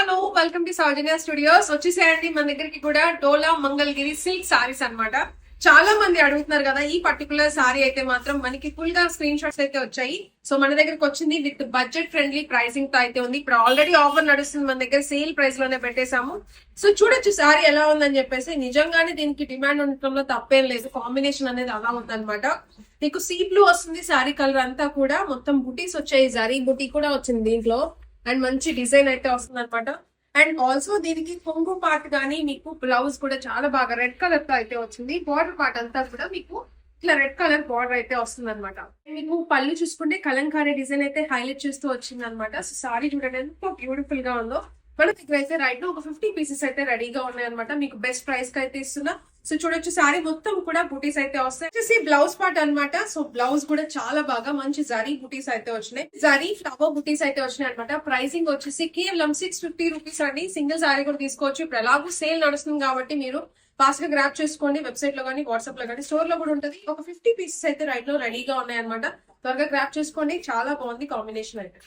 Hello welcome to Soujanya studios. వచ్చేసేయండి మన దగ్గరికి కూడా డోలా మంగళగిరి సిల్క్ సారీస్ అన్నమాట. చాలా మంది అడుగుతున్నారు కదా, ఈ పర్టికులర్ సారీ అయితే మాత్రం మనకి ఫుల్ గా స్క్రీన్ షాట్స్ అయితే వచ్చాయి. సో మన దగ్గరకు వచ్చింది విత్ బడ్జెట్ ఫ్రెండ్లీ ప్రైసింగ్ తో అయితే ఉంది. ఇప్పుడు ఆల్రెడీ ఆఫర్ నడుస్తుంది, మన దగ్గర సేల్ ప్రైస్ లోనే పెట్టేశాము. సో చూడొచ్చు సారీ ఎలా ఉందని చెప్పేసి. నిజంగానే దీనికి డిమాండ్ ఉండటంలో తప్పేం లేదు, కాంబినేషన్ అనేది అలా ఉందన్నమాట. నీకు సీ బ్లూ వస్తుంది, సారీ కలర్ అంతా కూడా మొత్తం బుటీస్ వచ్చాయి, జరీ బుటీ కూడా వచ్చింది దీంట్లో. అండ్ మంచి డిజైన్ అయితే వస్తుంది అనమాట. అండ్ ఆల్సో దీనికి కొంగు పార్ట్ గానీ మీకు బ్లౌజ్ కూడా చాలా బాగా రెడ్ కలర్ తో అయితే వచ్చింది. బార్డర్ పార్ట్ అంతా కూడా మీకు ఇట్లా రెడ్ కలర్ బార్డర్ అయితే వస్తుంది అనమాట. మీకు పళ్ళు చూసుకుంటే కలంకారీ డిజైన్ అయితే హైలైట్ చేస్తూ వచ్చింది అనమాట. సో సారీ చూడండి ఎంత బ్యూటిఫుల్ గా ఉందో. మన దగ్గర అయితే రైట్ ఒక 50 పీసెస్ అయితే రెడీగా ఉన్నాయి అనమాట. మీకు బెస్ట్ ప్రైస్ కి అయితే ఇస్తున్నా. సో చూడొచ్చు సారీ మొత్తం కూడా బుటీస్ అయితే వస్తాయి. వచ్చేసి బ్లౌజ్ పార్ట్ అనమాట. సో బ్లౌజ్ కూడా చాలా బాగా మంచి జరీ బుటీస్ అయితే వచ్చినాయి, జరీ ఫ్లవర్ బుటీస్ అయితే వచ్చినాయి అనమాట. ప్రైసింగ్ వచ్చేసి కేవలం 650 రూపీస్ అండి. సింగిల్ సారీ కూడా తీసుకోవచ్చు. ఇప్పుడు ఎలాగో సేల్ నడుస్తుంది కాబట్టి మీరు ఫాస్ట్ గా గ్రాప్ చేసుకోండి. వెబ్సైట్ లో కానీ వాట్సాప్ లో కానీ స్టోర్ లో కూడా ఉంటుంది. ఒక 50 పీసెస్ అయితే రైట్ లో రెడీగా ఉన్నాయి అనమాట. త్వరగా గ్రాప్ చేసుకోండి. చాలా బాగుంది కాంబినేషన్ అయితే.